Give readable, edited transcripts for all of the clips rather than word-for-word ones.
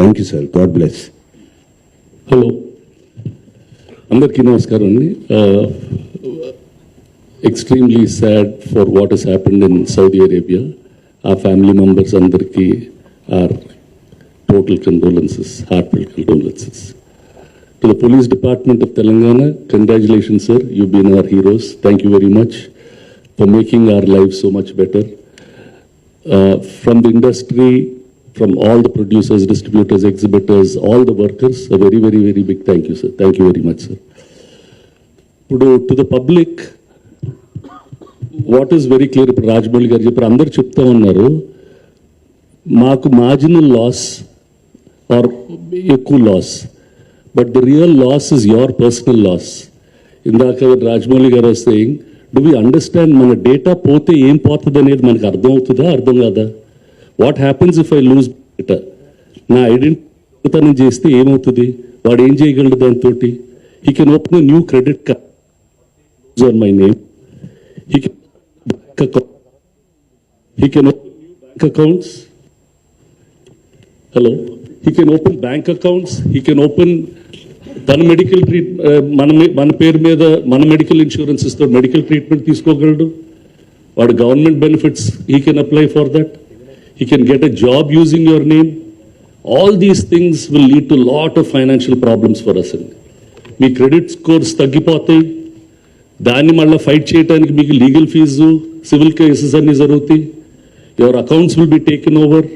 Thank you sir, God bless. Hello, అందరికీ నమస్కారం అండి. Extremely sad for what he's happened in Saudi Arabia. ఆ family members అందరికీ our total condolences, heartfelt condolences. To the Police Department of Telangana, congratulations sir, you've been our heroes. Thank you very much for making our lives so much better. From the industry, from all the producers, distributors, exhibitors, all the workers, a very, very, very big thank you sir. Thank you very much sir. To the public, what is very clear, ఇప్పుడు రాజమౌళి గారు చెప్పారు, అందరు చెప్తా ఉన్నారు మాకు marginal loss or ఎక్కువ loss, but the real loss is your personal loss. ఇందాక Rajamouli garu saying, do we understand మన డేటా పోతే ఏం పోతుంది అనేది మనకు అర్థం అవుతుందా, అర్థం కాదా? What happens if I lose data? నా ఐడెంటిటీ చేస్తే ఏమవుతుంది? వాడు ఏం చేయగలడు దాంతో? He can open new credit card on my name. He can open bank accounts. Hello. He can open bank accounts. He can open తన మెడికల్ మన పేరు మీద మన మెడికల్ ఇన్సూరెన్సెస్తో మెడికల్ ట్రీట్మెంట్ తీసుకోగలడు. వాడు government benefits he can apply for that. He can get a job using your name. All these things will lead to lot of financial problems for us. Me credit scores తగ్గిపోతాయి. దాన్ని మళ్ళీ fight చేయడానికి మీకు legal fee, civil cases అన్నీ జరుగుతాయి. Your accounts will be taken over.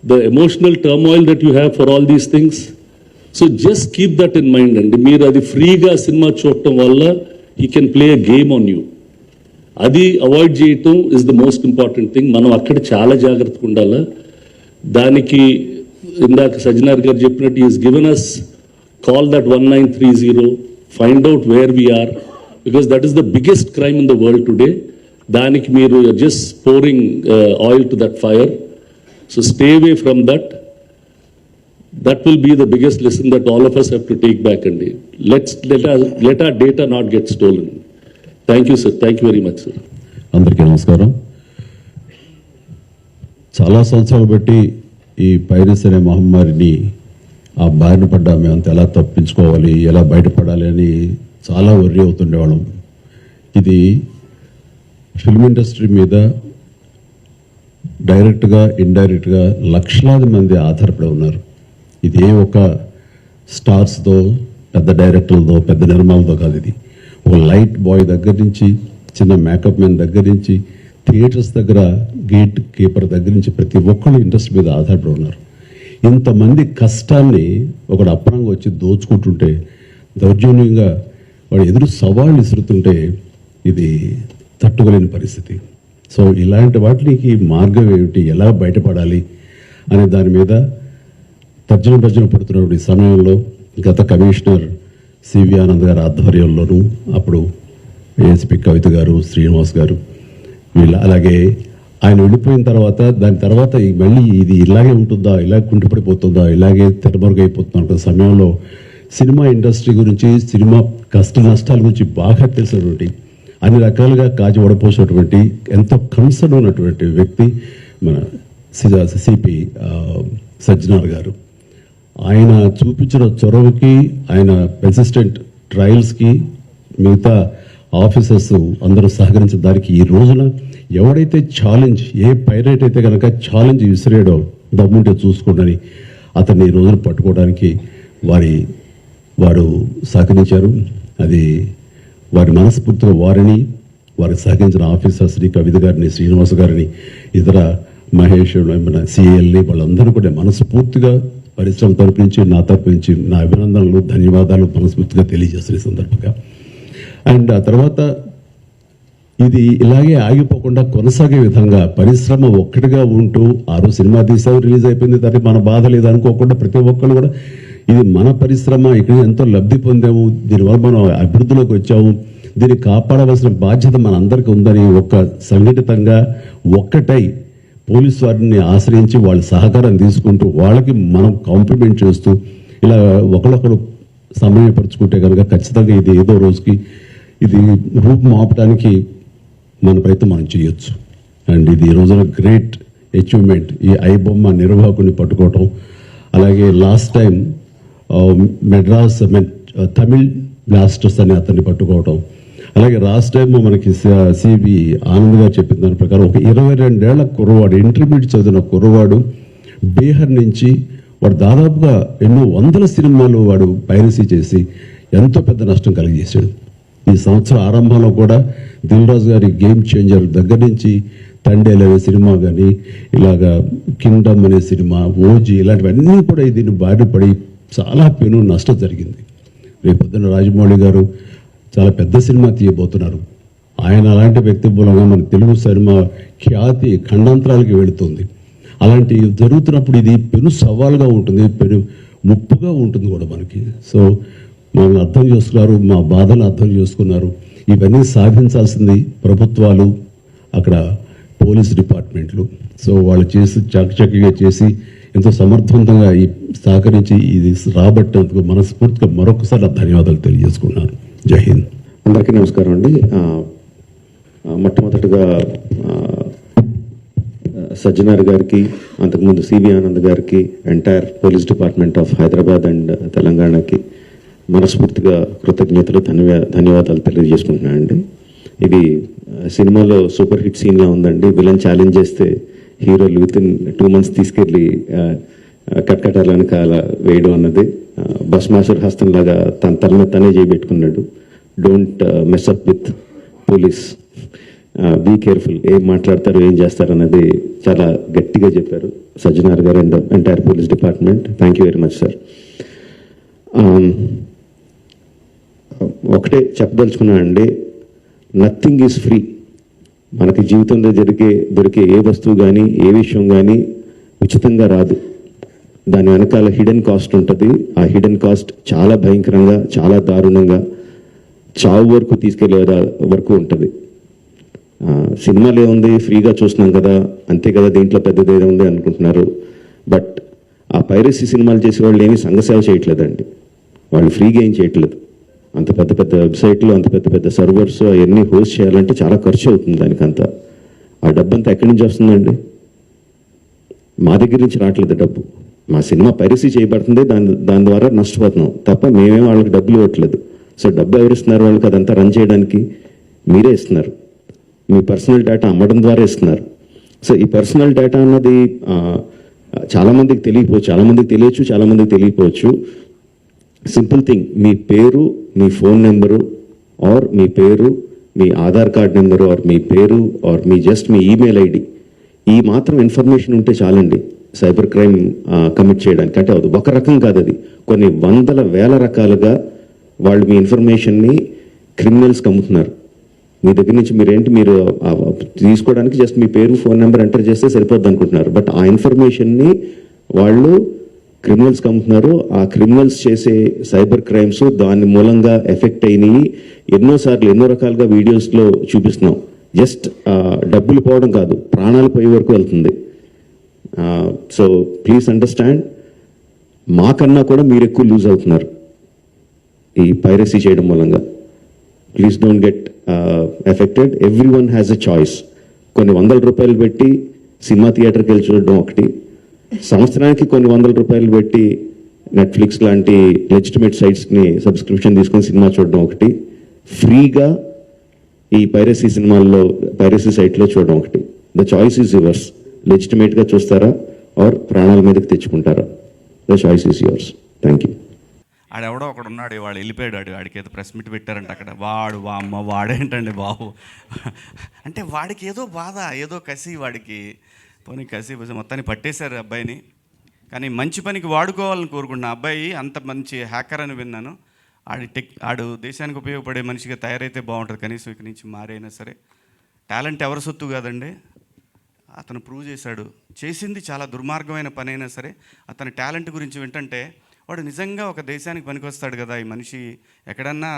The emotional turmoil that you have for all these things. So just keep that in mind అండి. మీరు అది ఫ్రీగా సినిమా చూడటం వల్ల he can play a game on you. అది avoid చేయటం is the most important thing. మనం అక్కడ చాలా జాగ్రత్తగా ఉండాలా. దానికి ఇందాక సజ్జనార్ గారు చెప్పినట్టు is given us call that 1930, find out where we're, because that is the biggest crime in the world today. Daniki meeru are just pouring oil to that fire. So stay away from that. That will be the biggest lesson that all of us have to take back, and let our data not get stolen. Thank you sir, thank you very much sir. అందరికీ నమస్కారం. చాలా సంవత్సరాలు బట్టి ఈ piracy అనే మహమ్మారిని ఆ బారిన పడ్డా మేమంతా ఎలా తప్పించుకోవాలి, ఎలా బయటపడాలి అని చాలా వర్రీ అవుతుండేవాళ్ళం. ఇది ఫిల్మ్ ఇండస్ట్రీ మీద డైరెక్ట్గా ఇండైరెక్ట్గా లక్షలాది మంది ఆధారపడి ఉన్నారు. ఇది ఒక స్టార్స్తో, పెద్ద డైరెక్టర్లతో, పెద్ద నిర్మాణలతో కాదు. ఇది ఒక లైట్ బాయ్ దగ్గర నుంచి, చిన్న మేకప్ మ్యాన్ దగ్గర నుంచి, థియేటర్స్ దగ్గర గేట్ కీపర్ దగ్గర నుంచి ప్రతి ఒక్కరు ఇండస్ట్రీ మీద ఆధారపడి ఉన్నారు. ఇంతమంది కష్టాన్ని ఒకడు అప్రంగా వచ్చి దోచుకుంటుంటే, దౌర్జన్యంగా వాడు ఎదురు సవాళ్ళు విసురుతుంటే ఇది తట్టుకోలేని పరిస్థితి. సో ఇలాంటి వాటికి మార్గం ఏమిటి, ఎలా బయటపడాలి అనే దాని మీద తర్జన భర్జన పడుతున్నటువంటి సమయంలో గత కమిషనర్ సివి ఆనంద్ గారి ఆధ్వర్యంలోనూ, అప్పుడు ఏఎస్పీ కవిత గారు, శ్రీనివాస్ గారు, వీళ్ళు, అలాగే ఆయన వెళ్ళిపోయిన తర్వాత దాని తర్వాత మళ్ళీ ఇది ఇలాగే ఉంటుందా, ఇలాగే కుంటుపడిపోతుందా, ఇలాగే తెరమరుగైపోతుందా అనుకున్న సమయంలో సినిమా ఇండస్ట్రీ గురించి, సినిమా కష్ట నష్టాల గురించి బాగా తెలిసినటువంటి, అన్ని రకాలుగా కాచి వడపోసినటువంటి, ఎంతో కన్సర్న్ ఉన్నటువంటి వ్యక్తి మన సిపి సజ్జనార్ గారు. ఆయన చూపించిన చొరవకి, ఆయన పెర్సిస్టెంట్ ట్రయల్స్కి మిగతా ఆఫీసర్స్ అందరూ సహకరించిన దానికి ఈ రోజున ఎవడైతే ఛాలెంజ్, ఏ పైరేట్ అయితే కనుక ఛాలెంజ్ విసిరేయడో దమ్ముంటే చూసుకోండి అతన్ని ఈ రోజున పట్టుకోవడానికి వారు సహకరించారు. అది వారి మనస్ఫూర్తిగా వారిని, వారికి సహకరించిన ఆఫీసర్స్ని, కవిత గారిని, శ్రీనివాస గారిని, ఇతర మహేష్, మన సిఎల్ని, వాళ్ళందరూ కూడా మనస్ఫూర్తిగా పరిశ్రమ తరపు నుంచి, నా తరపు నుంచి నా అభినందనలు, ధన్యవాదాలు మనస్ఫూర్తిగా తెలియజేస్తున్న సందర్భంగా. అండ్ ఆ తర్వాత ఇది ఇలాగే ఆగిపోకుండా కొనసాగే విధంగా పరిశ్రమ ఒక్కటిగా ఉంటూ, ఆరో సినిమా తీసావు, రిలీజ్ అయిపోయింది, దానికి మన బాధ లేదు అనుకోకుండా ప్రతి ఒక్కళ్ళు కూడా ఇది మన పరిశ్రమ, ఇక్కడ ఎంతో లబ్ధి పొందాము, దీనివల్ల మనం అభివృద్ధిలోకి వచ్చాము, దీన్ని కాపాడవలసిన బాధ్యత మన అందరికీ ఉందని ఒక సంఘటితంగా ఒక్కటై పోలీసు వారిని ఆశ్రయించి వాళ్ళ సహకారం తీసుకుంటూ వాళ్ళకి మనం కాంప్లిమెంట్ చేస్తూ ఇలా ఒకరొకరు సమన్వయపరుచుకుంటే కనుక ఖచ్చితంగా ఇది ఏదో రోజుకి ఇది రూపం ఆపడానికి మన ప్రయత్నం మనం చేయొచ్చు. అండ్ ఇది ఈ రోజున గ్రేట్ అచీవ్మెంట్, ఈ ఐబొమ్మ నిర్వాహకుని పట్టుకోవటం, అలాగే last time Madras Tamil blasters అని అతన్ని పట్టుకోవడం, అలాగే లాస్ట్ టైం మనకి సిబి ఆనంద్ గారు చెప్పిన దాని ప్రకారం ఒక 22 ఏళ్ల కుర్రవాడు, ఇంటర్మీడియట్ చదివిన కుర్రవాడు బీహార్ నుంచి వాడు దాదాపుగా ఎన్నో వందల సినిమాలు వాడు పైరసీ చేసి ఎంతో పెద్ద నష్టం కలిగజేశాడు. ఈ సంవత్సరం ఆరంభంలో కూడా దిల్ రాజు గారి గేమ్ చేంజర్ దగ్గర నుంచి తండేల్ అనే సినిమా కానీ, ఇలాగా కింగ్డమ్ అనే సినిమా, ఓజీ, ఇలాంటివన్నీ కూడా దీన్ని బారిన పడి చాలా పెను నష్టం జరిగింది. రేపొద్దున రాజమౌళి గారు చాలా పెద్ద సినిమా తీయబోతున్నారు. ఆయన అలాంటి వ్యక్తి మూలంగా మన తెలుగు సినిమా ఖ్యాతి ఖండాంతరాలకి వెళుతుంది. అలాంటి జరుగుతున్నప్పుడు ఇది పెను సవాల్గా ఉంటుంది, పెను ముప్పుగా ఉంటుంది కూడా మనకి. సో మనల్ని అర్థం చేసుకున్నారు, మా బాధలు అర్థం చేసుకున్నారు. ఇవన్నీ సాధించాల్సింది ప్రభుత్వాలు, అక్కడ పోలీస్ డిపార్ట్మెంట్లు. సో వాళ్ళు చేసి చక్కగా చేసి ఎంతో సమర్థవంతంగా ఈ సహకరించి ఇది రాబట్టినందుకు మనస్ఫూర్తిగా మరొకసారి ధన్యవాదాలు తెలియజేసుకున్నాను. జై హింద్. అందరికీ నమస్కారం అండి. మొట్టమొదటిగా సజ్జనార్ గారికి, అంతకుముందు సిబి ఆనంద్ గారికి, entire police department of Hyderabad and తెలంగాణకి మనస్ఫూర్తిగా కృతజ్ఞతలు, ధన్యవాదాలు తెలియజేసుకుంటున్నానండి. ఇది సినిమాలో సూపర్ హిట్ సీన్లా ఉందండి. విలన్ ఛాలెంజ్ చేస్తే హీరోలు వితిన్ 2 months తీసుకెళ్ళి కట్కటాల వెనకాల వేయడం అన్నది బస్మాసుర్ హస్తంలాగా తన తల మీద తనే చేయబెట్టుకున్నాడు. Don't mess up with police, be careful, ఏం మాట్లాడతారు ఏం చేస్తారు అన్నది చాలా గట్టిగా చెప్పారు సజ్జనార్ గారు and entire police department. Thank you very much sir. ఒకటే చెప్పదలుచుకున్నానండి, నథింగ్ ఈజ్ ఫ్రీ. మనకి జీవితంలో దొరికే ఏ వస్తువు కానీ ఏ విషయం కానీ ఉచితంగా రాదు. దాని వెనకాల హిడెన్ కాస్ట్ ఉంటుంది. ఆ హిడెన్ కాస్ట్ చాలా భయంకరంగా, చాలా దారుణంగా, చావు వరకు తీసుకెళ్లే వరకు ఉంటుంది. సినిమాలు ఏముంది, ఫ్రీగా చూస్తున్నాం కదా, అంతే కదా, దీంట్లో పెద్దది ఏదో ఉంది అనుకుంటున్నారు. బట్ ఆ పైరసీ సినిమాలు చేసే వాళ్ళు ఏమీ సంఘసేవ చేయట్లేదండి. వాళ్ళు ఫ్రీగా ఏం చేయట్లేదు. అంత పెద్ద పెద్ద వెబ్సైట్లు, అంత పెద్ద పెద్ద సర్వర్స్ అవన్నీ హోస్ట్ చేయాలంటే చాలా ఖర్చు అవుతుంది. దానికంతా ఆ డబ్బు అంతా ఎక్కడి నుంచి వస్తుందండి? మా దగ్గర నుంచి రావట్లేదు డబ్బు. మా సినిమా పైరసీ చేయబడుతుంది, దాని ద్వారా నష్టపోతున్నాం తప్ప మేమేం వాళ్ళకి డబ్బులు ఇవ్వట్లేదు. సో డబ్బు ఎవరు ఇస్తున్నారు వాళ్ళకి? అదంతా రన్ చేయడానికి మీరే ఇస్తున్నారు. మీ పర్సనల్ డేటా అమ్మడం ద్వారా ఇస్తున్నారు. సో ఈ పర్సనల్ డేటా అన్నది చాలామందికి తెలియకపోవచ్చు, చాలామందికి తెలియచ్చు, చాలామందికి తెలియకపోవచ్చు. సింపుల్ థింగ్, మీ పేరు, మీ ఫోన్ నెంబరు, ఆర్ మీ పేరు, మీ ఆధార్ కార్డ్ నెంబరు, ఆర్ మీ పేరు, ఆర్ మీ జస్ట్ మీ ఈమెయిల్ ఐడి, ఈ మాత్రం ఇన్ఫర్మేషన్ ఉంటే చాలండి సైబర్ క్రైమ్ కమిట్ చేయడానికి. అంటే అది ఒక రకం కాదు, అది కొన్ని వందల వేల రకాలుగా వాళ్ళు మీ ఇన్ఫర్మేషన్ని క్రిమినల్స్కి అమ్ముతున్నారు. మీ దగ్గర నుంచి మీరు తీసుకోవడానికి జస్ట్ మీ పేరు, ఫోన్ నెంబర్ ఎంటర్ చేస్తే సరిపోద్ది అనుకుంటున్నారు. బట్ ఆ ఇన్ఫర్మేషన్ని వాళ్ళు క్రిమినల్స్కి అమ్ముతున్నారు. ఆ క్రిమినల్స్ చేసే సైబర్ క్రైమ్స్ దాని మూలంగా ఎఫెక్ట్ అయినాయి. ఎన్నోసార్లు ఎన్నో రకాలుగా వీడియోస్లో చూపిస్తున్నాం. జస్ట్ డబ్బులు పోవడం కాదు, ప్రాణాలు పోయే వరకు వెళ్తుంది. సో ప్లీజ్ అండర్స్టాండ్, మాకన్నా కూడా మీరు ఎక్కువ లూజ్ అవుతున్నారు ఈ పైరసీ చేయడం మూలంగా. Please don't get affected. Every one has a choice. కొన్ని ₹100 పెట్టి సినిమా థియేటర్కి వెళ్ళి చూడడం ఒకటి, సంవత్సరానికి కొన్ని ₹100 పెట్టి నెట్ఫ్లిక్స్ లాంటి లెజిటిమేట్ సైట్స్ని సబ్స్క్రిప్షన్ తీసుకొని సినిమా చూడడం ఒకటి, ఫ్రీగా ఈ పైరసీ సైట్లో చూడడం ఒకటి. The choice is yours. లెజిటిమేట్గా చూస్తారా ఆర్ ప్రాణాల మీదకి తెచ్చుకుంటారా? The choice is yours. Thank you. ఆడెవడో ఒకడు ఉన్నాడు, వాడు వెళ్ళిపోయాడు. వాడికి ఏదో ప్రెస్ మీట్ పెట్టారంట అక్కడ. వాడేంటండి బాబు అంటే వాడికి ఏదో బాధ, ఏదో కసి, వాడికి పోనీ కసి మొత్తాన్ని పట్టేశారు అబ్బాయిని. కానీ మంచి పనికి వాడుకోవాలని కోరుకుంటున్నా. అబ్బాయి అంత మంచి హ్యాకర్ అని విన్నాను. ఆడు దేశానికి ఉపయోగపడే మనిషిగా తయారైతే బాగుంటుంది. కనీసం ఇక్కడి నుంచి మారైనా సరే. టాలెంట్ ఎవరి సొత్తు కాదండి, అతను ప్రూవ్ చేశాడు. చేసింది చాలా దుర్మార్గమైన పని అయినా సరే అతని టాలెంట్ గురించి వింటుంటే వాడు నిజంగా ఒక దేశానికి పనికొస్తాడు కదా ఈ మనిషి, ఎక్కడన్నా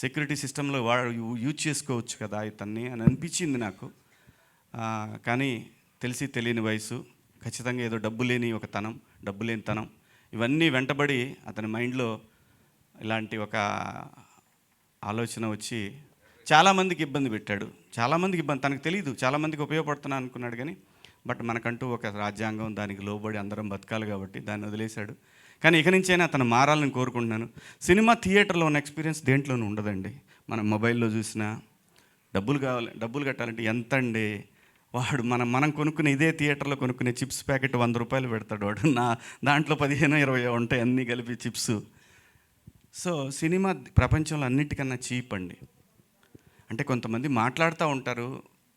సెక్యూరిటీ సిస్టంలో వాడు యూజ్ చేసుకోవచ్చు కదా ఇతన్ని అని అనిపించింది నాకు. కానీ తెలిసి తెలియని వయసు, ఖచ్చితంగా ఏదో డబ్బు లేని తనం, ఇవన్నీ వెంటబడి అతని మైండ్లో ఇలాంటి ఒక ఆలోచన వచ్చి చాలామందికి ఇబ్బంది పెట్టాడు. తనకు తెలియదు, చాలామందికి ఉపయోగపడుతున్నా అనుకున్నాడు. కానీ బట్ మనకంటూ ఒక రాజ్యాంగం, దానికి లోబడి అందరం బతకాలి కాబట్టి దాన్ని వదిలేశాడు. కానీ ఇక నుంచైనా అతను మారాలని కోరుకుంటున్నాను. సినిమా థియేటర్లో ఉన్న ఎక్స్పీరియన్స్ దేంట్లోనూ ఉండదండి. మనం మొబైల్లో చూసినా డబ్బులు కట్టాలంటే ఎంత అండి, వాడు మనం కొనుక్కునే ఇదే థియేటర్లో కొనుక్కునే చిప్స్ ప్యాకెట్ 100 రూపాయలు పెడతాడు వాడు. దాంట్లో 15-20 ఉంటాయి అన్నీ కలిపి చిప్స్. సో సినిమా ప్రపంచంలో అన్నిటికన్నా చీప్ అండి. అంటే కొంతమంది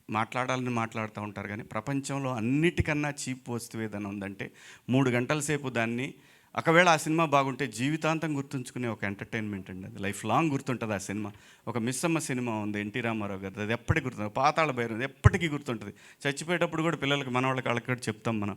మాట్లాడాలని మాట్లాడుతూ ఉంటారు, కానీ ప్రపంచంలో అన్నిటికన్నా చీప్ వస్తువు ఏదైనా ఉందంటే 3 గంటల సేపు దాన్ని, ఒకవేళ ఆ సినిమా బాగుంటే జీవితాంతం గుర్తుంచుకునే ఒక ఎంటర్టైన్మెంట్ అండి. అది లైఫ్ లాంగ్ గుర్తుంటుంది ఆ సినిమా. ఒక మిస్సమ్మ సినిమా ఉంది ఎన్టీ రామారావు గారు, అది ఎప్పటికీ గుర్తుంది. పాతాళ భైరవి ఎప్పటికీ గుర్తుంటుంది. చచ్చిపోయేటప్పుడు కూడా పిల్లలకి, మనవాళ్ళకి, వాళ్ళకి కూడా చెప్తాం మనం.